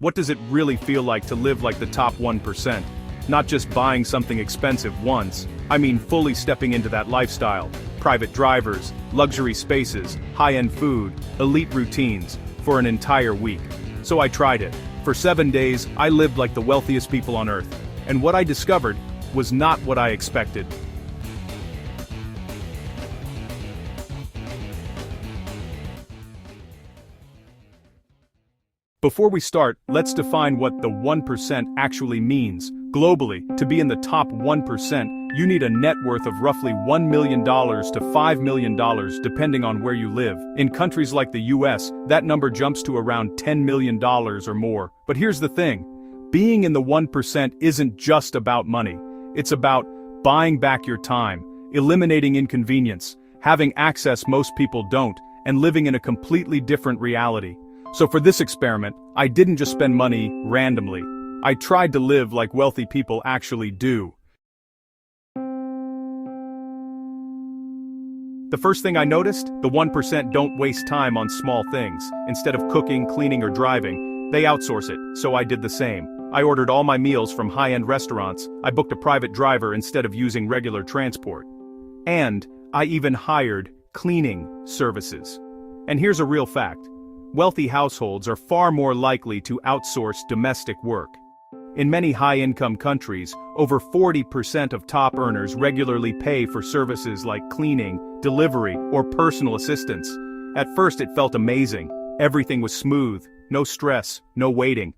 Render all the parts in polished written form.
What does it really feel like to live like the top 1%? Not just buying something expensive once, I mean fully stepping into that lifestyle. Private drivers, luxury spaces, high-end food, elite routines, for an entire week. So I tried it. For 7 days, I lived like the wealthiest people on earth. And what I discovered was not what I expected. Before we start, let's define what the 1% actually means. Globally, to be in the top 1%, you need a net worth of roughly $1 million to $5 million depending on where you live. In countries like the US, that number jumps to around $10 million or more. But here's the thing. Being in the 1% isn't just about money. It's about buying back your time, eliminating inconvenience, having access most people don't, and living in a completely different reality. So for this experiment, I didn't just spend money randomly. I tried to live like wealthy people actually do. The first thing I noticed, the 1% don't waste time on small things. Instead of cooking, cleaning, or driving, they outsource it, so I did the same. I ordered all my meals from high-end restaurants, I booked a private driver instead of using regular transport. And I even hired cleaning services. And here's a real fact. Wealthy households are far more likely to outsource domestic work. In many high-income countries, over 40% of top earners regularly pay for services like cleaning, delivery, or personal assistance. At first it felt amazing. Everything was smooth, no stress, no waiting.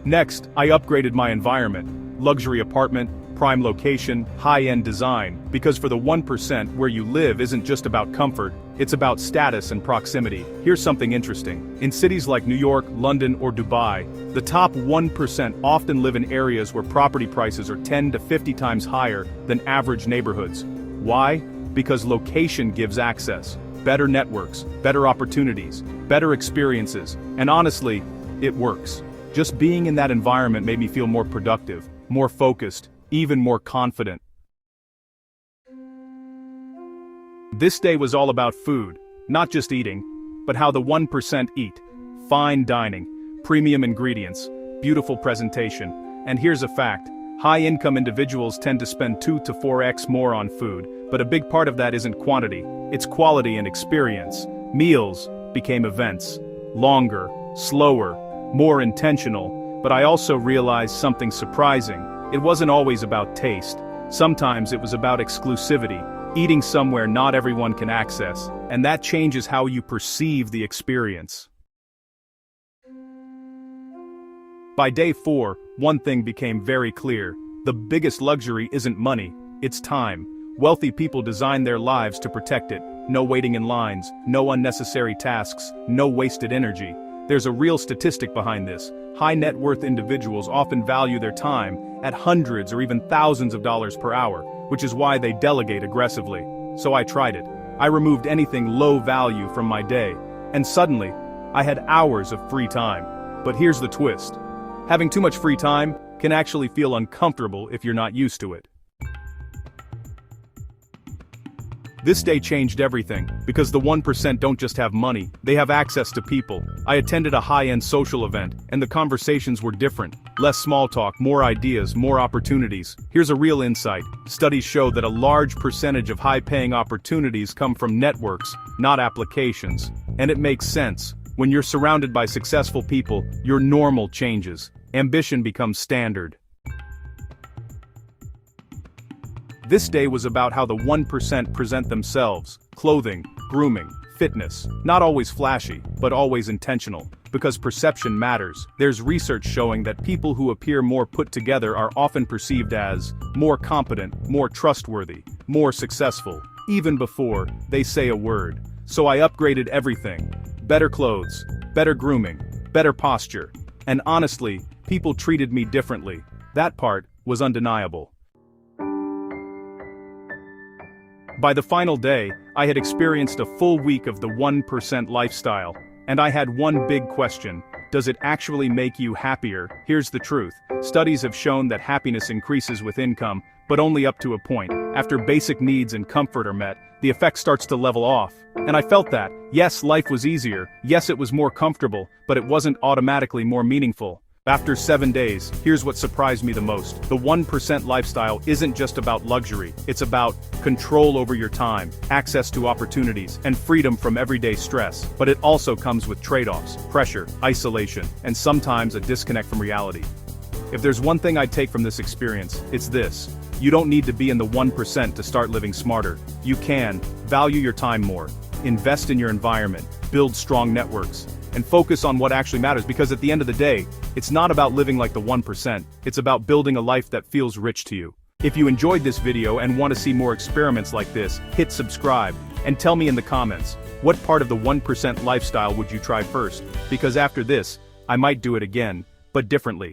Next, I upgraded my environment. Luxury apartment, prime location, high-end design, because for the 1% where you live isn't just about comfort, it's about status and proximity. Here's something interesting. In cities like New York, London, or Dubai, the top 1% often live in areas where property prices are 10 to 50 times higher than average neighborhoods. Why? Because location gives access, better networks, better opportunities, better experiences, and honestly, it works. Just being in that environment made me feel more productive, more focused, even more confident. This day was all about food, not just eating, but how the 1% eat. Fine dining, premium ingredients, beautiful presentation. And here's a fact, high-income individuals tend to spend 2 to 4x more on food, but a big part of that isn't quantity, it's quality and experience. Meals became events. Longer, slower, more intentional, but I also realized something surprising. It wasn't always about taste. Sometimes it was about exclusivity, eating somewhere not everyone can access, and that changes how you perceive the experience. By day 4, one thing became very clear. The biggest luxury isn't money, it's time. Wealthy people design their lives to protect it. No waiting in lines, no unnecessary tasks, no wasted energy. There's a real statistic behind this. High net worth individuals often value their time at hundreds or even thousands of dollars per hour, which is why they delegate aggressively. So I tried it. I removed anything low value from my day, and suddenly, I had hours of free time. But here's the twist. Having too much free time can actually feel uncomfortable if you're not used to it. This day changed everything, because the 1% don't just have money, they have access to people. I attended a high-end social event, and the conversations were different. Less small talk, more ideas, more opportunities. Here's a real insight. Studies show that a large percentage of high-paying opportunities come from networks, not applications. And it makes sense. When you're surrounded by successful people, your normal changes. Ambition becomes standard. This day was about how the 1% present themselves, clothing, grooming, fitness, not always flashy, but always intentional, because perception matters. There's research showing that people who appear more put together are often perceived as more competent, more trustworthy, more successful, even before they say a word. So I upgraded everything. Better clothes, better grooming, better posture. And honestly, people treated me differently. That part was undeniable. By the final day, I had experienced a full week of the 1% lifestyle, and I had one big question. Does it actually make you happier? Here's the truth. Studies have shown that happiness increases with income, but only up to a point. After basic needs and comfort are met, the effect starts to level off. And I felt that. Yes, life was easier, yes it was more comfortable, but it wasn't automatically more meaningful. After 7 days, here's what surprised me the most. The 1% lifestyle isn't just about luxury, it's about control over your time, access to opportunities, and freedom from everyday stress. But it also comes with trade-offs, pressure, isolation, and sometimes a disconnect from reality. If there's one thing I'd take from this experience, it's this. You don't need to be in the 1% to start living smarter. You can value your time more, invest in your environment, build strong networks, and focus on what actually matters, because at the end of the day, it's not about living like the 1%, it's about building a life that feels rich to you. If you enjoyed this video and want to see more experiments like this, hit subscribe, and tell me in the comments, what part of the 1% lifestyle would you try first? Because after this, I might do it again, but differently.